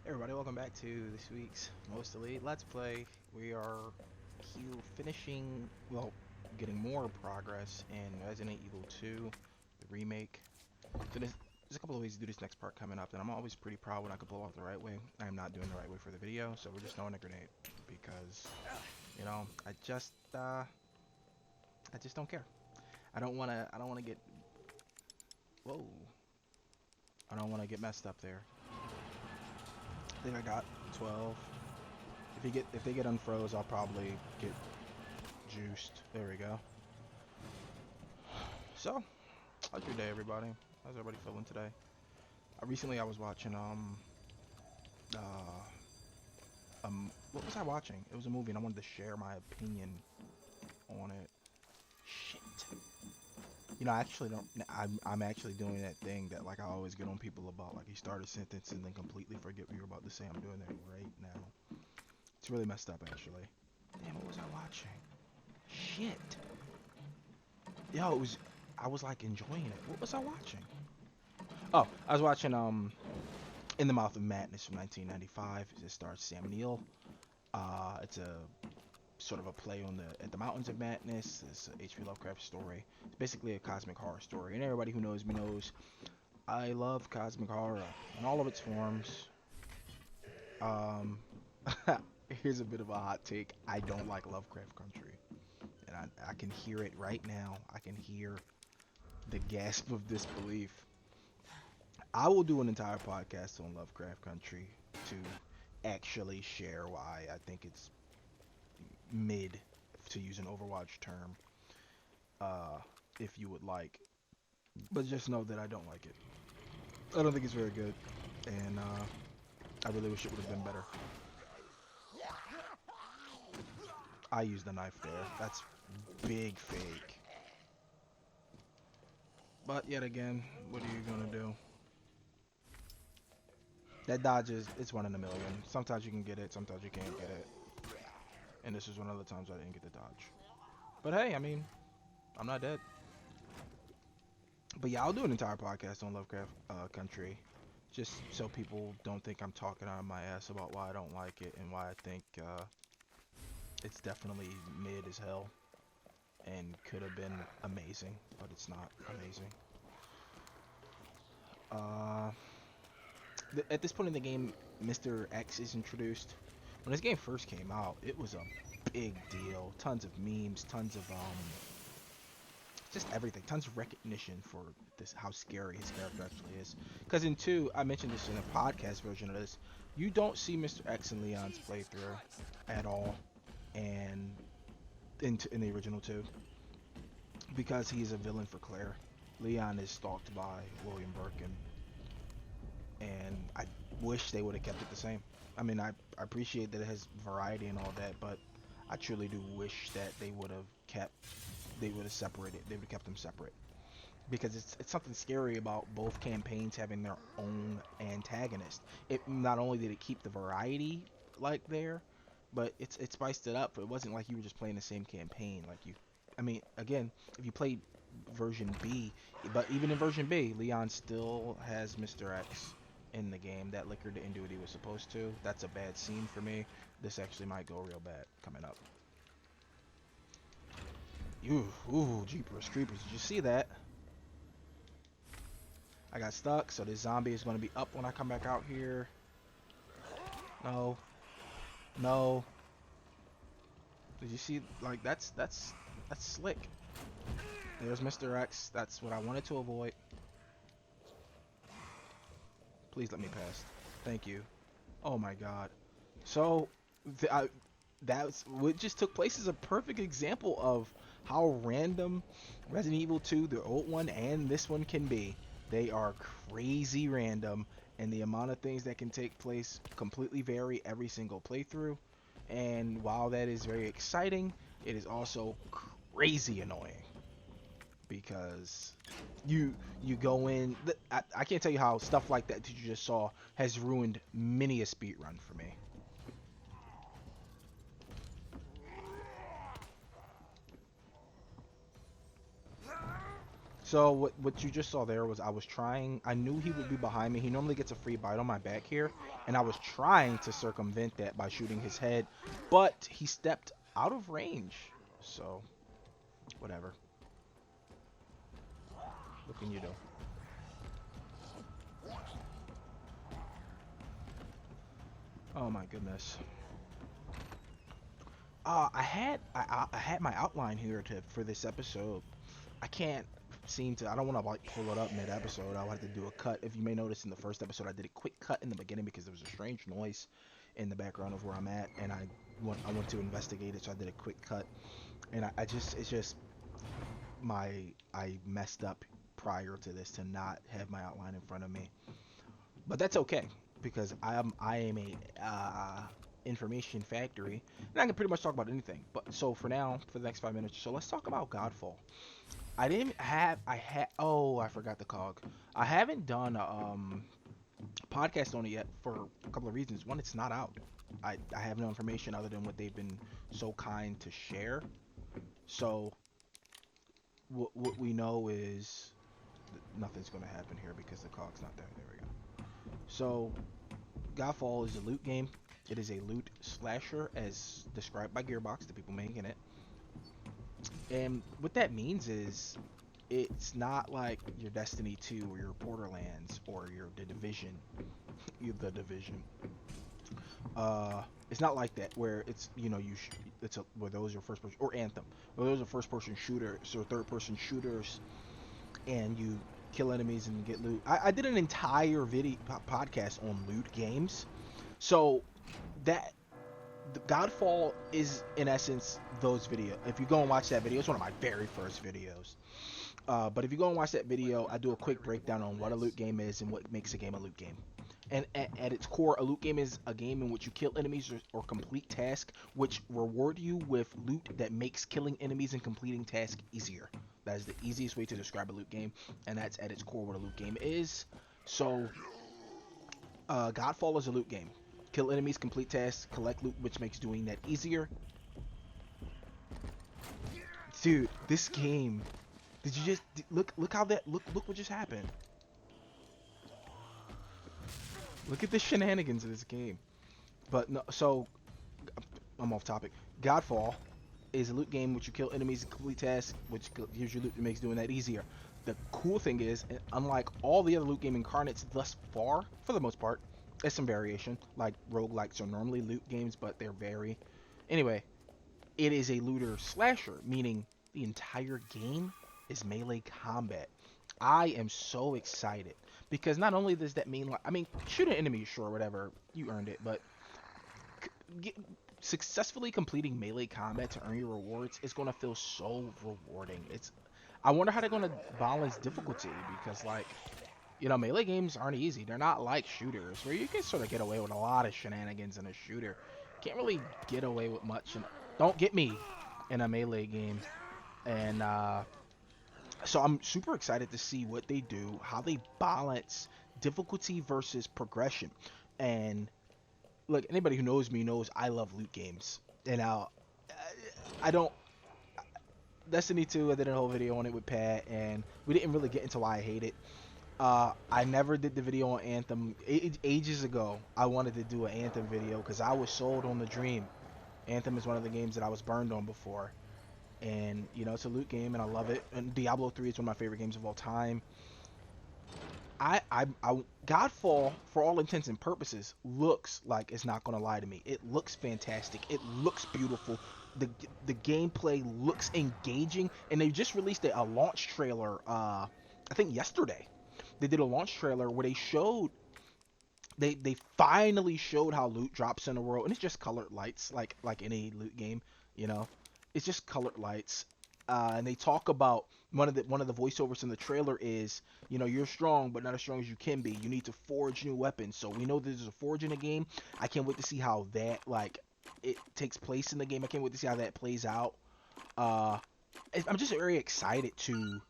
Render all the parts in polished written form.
Everybody, welcome back to this week's Most Elite Let's Play. We are finishing, well, getting more progress in Resident Evil 2, the remake. So there's a couple of ways to do this next part coming up, and I'm always pretty proud when I can pull off the right way. I am not doing the right way for the video, so we're just throwing a grenade because, I just don't care. I don't wanna get, whoa, I don't wanna get messed up there. I think I got 12. If they get unfroze, I'll probably get juiced. There we go. So, how's your day, everybody? How's everybody feeling today? Recently I was watching what was I watching? It was a movie, and I wanted to share my opinion on it. Shit. You know, I actually don't. I'm actually doing that thing that like I always get on people about. Like you start a sentence and then completely forget what you're about to say. I'm doing that right now. It's really messed up, actually. Damn, what was I watching? Shit. Yo, I was like enjoying it. What was I watching? Oh, I was watching In the Mouth of Madness from 1995. It stars Sam Neill. It's a sort of a play on the Mountains of Madness. It's a H.P. Lovecraft story. It's basically a cosmic horror story, and everybody who knows me knows I love cosmic horror in all of its forms. Um, Here's a bit of a hot take. I don't like Lovecraft Country, and I can hear it right now. I can hear the gasp of disbelief. I will do an entire podcast on Lovecraft Country to actually share why I think it's mid, to use an Overwatch term, uh, if you would like. But just know that I don't like it. I don't think it's very good, and I really wish it would have been better. I used the knife there. That's big fake. But yet again, what are you gonna do? That dodge it's one in a million. Sometimes you can get it, sometimes you can't get it. And this was one of the times I didn't get the dodge. But hey, I mean, I'm not dead. But yeah, I'll do an entire podcast on Lovecraft Country, just so people don't think I'm talking out of my ass about why I don't like it and why I think it's definitely mid as hell and could have been amazing, but it's not amazing. Uh, at this point in the game, Mr.X is introduced. When this game first came out, it was a big deal. Tons of memes, tons of just everything, tons of recognition for this, how scary his character actually is. Because in 2, I mentioned this in a podcast version of this, you don't see Mr.X in Leon's playthrough at all, and in the original 2, because he's a villain for Claire. Leon is stalked by William Birkin, and I wish they would have kept it the same. I mean, I appreciate that it has variety and all that, but I truly do wish that they would have separated. They would have kept them separate, because it's something scary about both campaigns having their own antagonist. It not only did it keep the variety like there, but it spiced it up. It wasn't like you were just playing the same campaign. Like I mean, again, if you played version B, but even in version B, Leon still has Mr. X in the game. That liquor didn't do what he was supposed to. That's a bad scene for me. This actually might go real bad coming up. Ooh, Jeepers Creepers. Did you see that? I got stuck, so this zombie is going to be up when I come back out here. No. No. Did you see? Like, that's slick. There's Mr. X. That's what I wanted to avoid. Please let me pass. Thank you. Oh my god. So, that's what just took place is a perfect example of how random Resident Evil 2, the old one, and this one can be. They are crazy random, and the amount of things that can take place completely vary every single playthrough. And while that is very exciting, it is also crazy annoying, because you go in. I can't tell you how stuff like that you just saw has ruined many a speed run for me. So what you just saw there was I was trying. I knew he would be behind me. He normally gets a free bite on my back here, and I was trying to circumvent that by shooting his head, but he stepped out of range. So whatever. What can you do? Oh my goodness. I had my outline here to for this episode. I can't seem to. I don't want to like pull it up mid episode. I'll have to do a cut. If you may notice in the first episode, I did a quick cut in the beginning because there was a strange noise in the background of where I'm at, and I want to investigate it, so I did a quick cut. And I just it's just I messed up prior to this to not have my outline in front of me, but that's okay because I am a information factory, and I can pretty much talk about anything. But so for now, for the next 5 minutes, so let's talk about Godfall. I had oh, I forgot the cog. I haven't done a podcast on it yet for a couple of reasons. One, it's not out. I have no information other than what they've been so kind to share. So what we know is nothing's going to happen here because the cog's not there. There we go. So Godfall is a loot game. It is a loot slasher as described by Gearbox, the people making it. And what that means is it's not like your Destiny 2 or your Borderlands or your The Division. The Division. It's not like that where it's it's a where those are first person or Anthem, where those are first person shooters or third person shooters, and you kill enemies and get loot. I did an entire video podcast on loot games, so that the Godfall is in essence those videos. If you go and watch that video, it's one of my very first videos. But if you go and watch that video, I do a quick breakdown on what a loot game is and what makes a game a loot game. And at its core, a loot game is a game in which you kill enemies or complete tasks, which reward you with loot that makes killing enemies and completing tasks easier. That is the easiest way to describe a loot game, and that's at its core what a loot game is. So, Godfall is a loot game. Kill enemies, complete tasks, collect loot, which makes doing that easier. Dude, this game. Did you just look how that look what just happened? Look at the shenanigans of this game. But no, so I'm off topic. Godfall is a loot game which you kill enemies and complete tasks, which gives you loot that makes doing that easier. The cool thing is, unlike all the other loot game incarnates thus far, for the most part, there's some variation. Like roguelikes are normally loot games, but they're vary. Anyway, it is a looter slasher, meaning the entire game is melee combat. I am so excited because not only does that mean, like, I mean, shooting enemies, sure, whatever, you earned it, but get, successfully completing melee combat to earn your rewards is gonna feel so rewarding. I wonder how they're gonna balance difficulty because, like, melee games aren't easy. They're not like shooters where you can sort of get away with a lot of shenanigans in a shooter. Can't really get away with much. And don't get me in a melee game. And so I'm super excited to see what they do, how they balance difficulty versus progression. And look, anybody who knows me knows I love loot games. And I don't. Destiny 2, I did a whole video on it with Pat, and we didn't really get into why I hate it. I never did the video on Anthem. Ages ago, I wanted to do an Anthem video because I was sold on the dream. Anthem is one of the games that I was burned on before. And, it's a loot game, and I love it. And Diablo 3 is one of my favorite games of all time. Godfall, for all intents and purposes, looks like it's not going to lie to me. It looks fantastic. It looks beautiful. The gameplay looks engaging. And they just released a launch trailer, I think yesterday. They did a launch trailer where they finally showed how loot drops in the world, and it's just colored lights like any loot game, you know. It's just colored lights. And they talk about one of the voiceovers in the trailer is, you're strong but not as strong as you can be. You need to forge new weapons. So we know there's a forge in the game. I can't wait to see how that it takes place in the game. I can't wait to see how that plays out. Uh, I'm just very excited to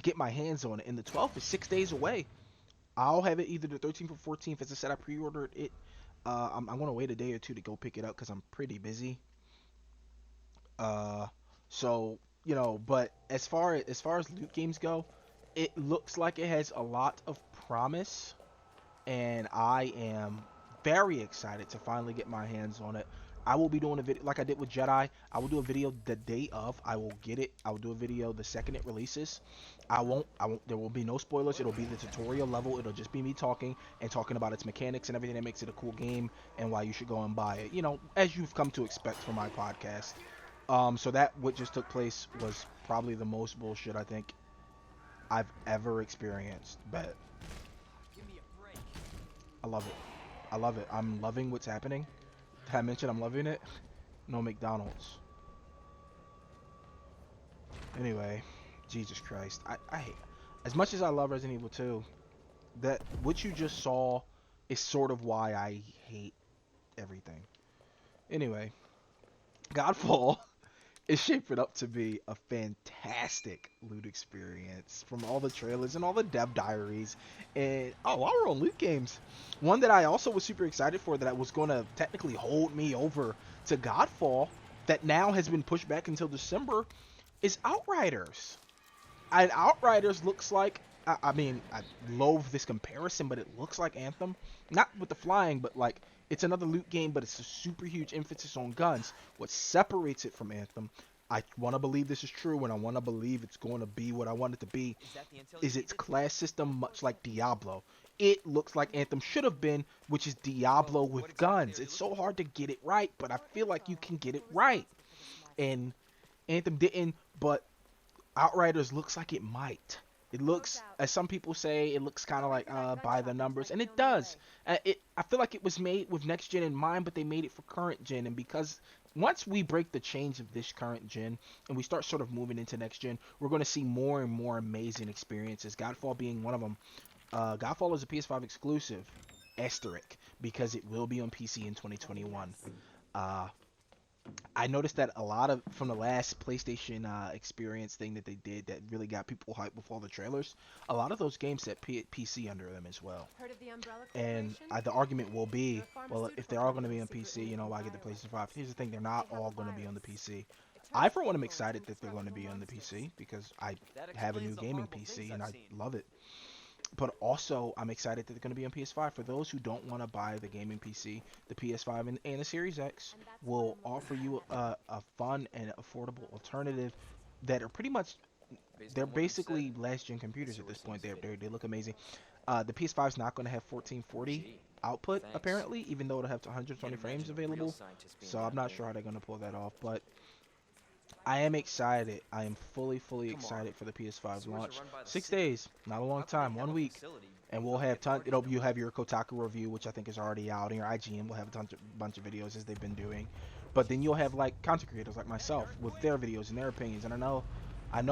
get my hands on it. And the 12th is 6 days away. I'll have it either the 13th or 14th. As I said, I pre-ordered it. I'm gonna wait a day or two to go pick it up because I'm pretty busy. Uh, so but as far as loot games go, it looks like it has a lot of promise, and I am very excited to finally get my hands on it. I will be doing a video like I did with Jedi. I will do a video the day of. I will get it. I will do a video the second it releases. I won't there will be no spoilers. It'll be the tutorial level. It'll just be me talking and talking about its mechanics and everything that makes it a cool game and why you should go and buy it. You know, as you've come to expect from my podcast. So that what just took place was probably the most bullshit I think I've ever experienced. But I love it. I love it. I'm loving what's happening. Did I mention I'm loving it? No McDonald's. Anyway, Jesus Christ. I hate, as much as I love Resident Evil 2, that what you just saw is sort of why I hate everything. Anyway, Godfall is shaping up to be a fantastic loot experience from all the trailers and all the dev diaries. And oh, while we're on loot games, one that I also was super excited for that I was going to technically hold me over to Godfall that now has been pushed back until December is Outriders. And Outriders looks like, I mean, I loathe this comparison, but it looks like Anthem. Not with the flying, but like, it's another loot game, but it's a super huge emphasis on guns. What separates it from Anthem, I want to believe this is true, and I want to believe it's going to be what I want it to be, is its class system, much like Diablo. It looks like Anthem should have been, which is Diablo with guns. It's so hard to get it right, but I feel like you can get it right. And Anthem didn't, but Outriders looks like it might. It looks, as some people say, it looks kind of like by the numbers, and it does. I feel like it was made with next gen in mind, but they made it for current gen, and because once we break the chains of this current gen and we start sort of moving into next gen, we're going to see more and more amazing experiences. Godfall being one of them. Godfall is a PS5 exclusive, asterisk, because it will be on PC in 2021. I noticed that a lot of from the last PlayStation experience thing that they did that really got people hyped with all the trailers, a lot of those games set PC under them as well. And the argument will be, well, if they're all going to be on PC, you know, why get the PlayStation 5? Here's the thing, they're not all going to be on the PC. I, for one, am excited that they're going to be on the PC because I have a new gaming PC and I love it. But also, I'm excited that they're going to be on PS5. For those who don't want to buy the gaming PC, the PS5 and the Series X will offer you a fun and affordable alternative that are pretty much, they're basically last-gen computers at this point. They look amazing. The PS5 is not going to have 1440 output, apparently, even though it'll have 120 frames available. So I'm not sure how they're going to pull that off, but I am excited. I am fully excited for the PS5 launch. 6 days, not a long time, 1 week, and we'll have ton. You have your Kotaku review, which I think is already out, and your IGN will have a bunch of videos as they've been doing. But then you'll have like content creators like myself with their videos and their opinions. And I know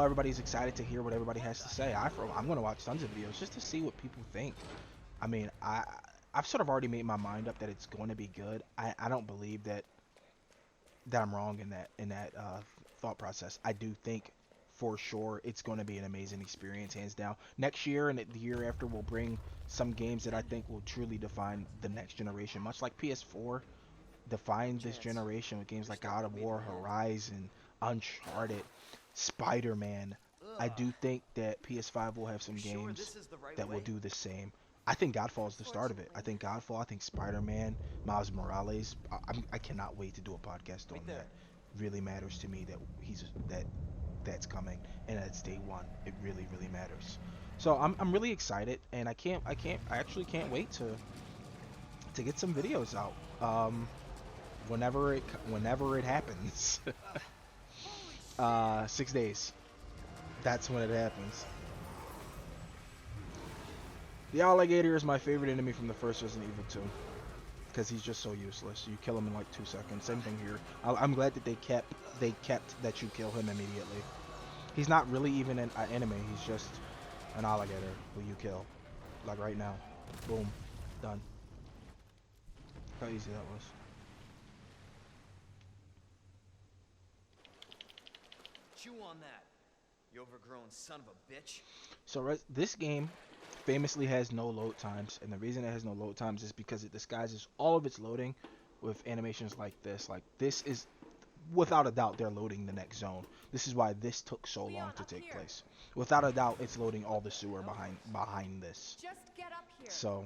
everybody's excited to hear what everybody has to say. I'm going to watch tons of videos just to see what people think. I mean, I've sort of already made my mind up that it's going to be good. I don't believe that I'm wrong in that thought process. I do think for sure it's going to be an amazing experience, hands down. Next year and the year after will bring some games that I think will truly define the next generation, much like PS4 defined this generation with games like God of War, Horizon, Uncharted, Spider-Man. I do think that PS5 will have some games that will do the same. I think Godfall is the start of it. I think Godfall, I think Spider-Man, Miles Morales. I cannot wait to do a podcast on that. Really matters to me that that's coming and it's day one. It really matters. So I'm really excited, and I actually can't wait to get some videos out. Whenever it happens. 6 days. That's when it happens. The alligator is my favorite enemy from the first Resident Evil 2. Because he's just so useless. You kill him in like 2 seconds. Same thing here. I'm glad that they kept that you kill him immediately. He's not really even an enemy. He's just an alligator who you kill. Like right now. Boom. Done. Look how easy that was. Chew on that, you overgrown son of a bitch. So this game famously has no load times, and the reason it has no load times is because it disguises all of its loading with animations like this. Like this is without a doubt, they're loading the next zone. This is why this took so long Leon, to up take here. place. Without a doubt, it's loading all the sewer Nope. behind this. Just get up here. So,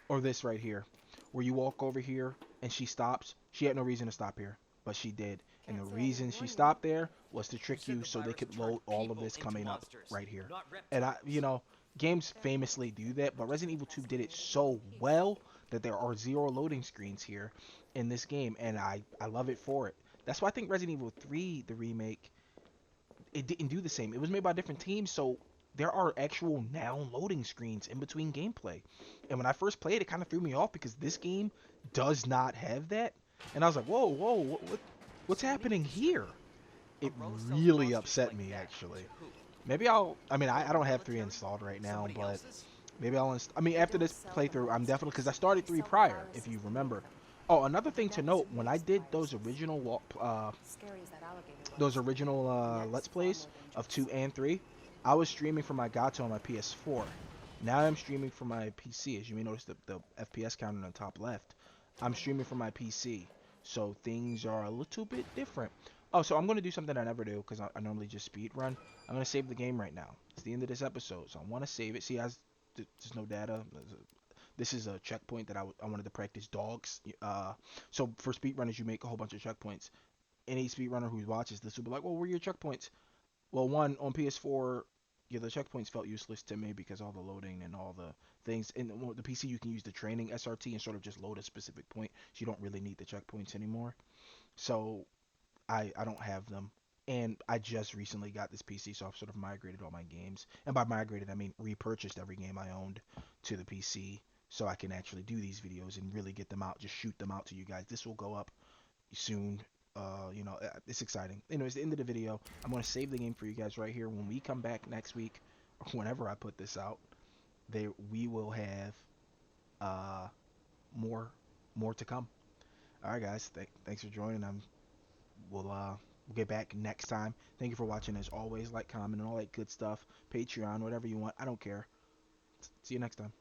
or this right here, where you walk over here and she stops. She had no reason to stop here, but she did. And Can't the say I didn't reason she warn you. stopped there was to You trick said you the so they virus could turned load all of people this into coming up monsters, right here. not And reptiles. games famously do that, but Resident Evil 2 did it so well that there are zero loading screens here in this game, and I love it for it. That's why I think Resident Evil 3, the remake, it didn't do the same. It was made by different teams, so there are actual now loading screens in between gameplay. And when I first played, it kind of threw me off because this game does not have that. And I was like, whoa, whoa, what's happening here? It Umbrella sells really monsters upset like me, that actually. to who? Maybe I mean, I don't have 3 Military? installed right now, Somebody but else's? maybe I mean, They after don't this sell the playthrough, I'm definitely, because I monsters. started They 3 sell the prior, if viruses you that make remember. them. Oh, another The thing to net note, is when I mixed did viruses. Scary as that alligator was. those original The net is Let's far Plays more of dangerous. 2 and 3, I was streaming from my Gato on my PS4. Now I'm streaming from my PC. As you may notice, the FPS counter on the top left. I'm streaming from my PC. So things are a little bit different. Oh, so I'm going to do something I never do because I normally just speed run. I'm going to save the game right now. It's the end of this episode, so I want to save it. See, there's no data. This is a checkpoint that I wanted to practice dogs. So for speedrunners, you make a whole bunch of checkpoints. Any speedrunner who watches this will be like, well, where are your checkpoints? Well, one, on PS4, yeah, the checkpoints felt useless to me because all the loading and all the things. In the PC, you can use the training SRT and sort of just load a specific point, so you don't really need the checkpoints anymore. So I don't have them. And I just recently got this PC, so I've sort of migrated all my games. And by migrated, I mean repurchased every game I owned to the PC, so I can actually do these videos and really get them out, just shoot them out to you guys. This will go up soon. It's exciting. Anyways, the end of the video, I'm going to save the game for you guys right here. When we come back next week, or whenever I put this out, we will have uh more more to come. All right, guys. Thanks for joining. We'll get back next time. Thank you for watching. As always, like, comment, and all that good stuff. Patreon, whatever you want. I don't care. See you next time.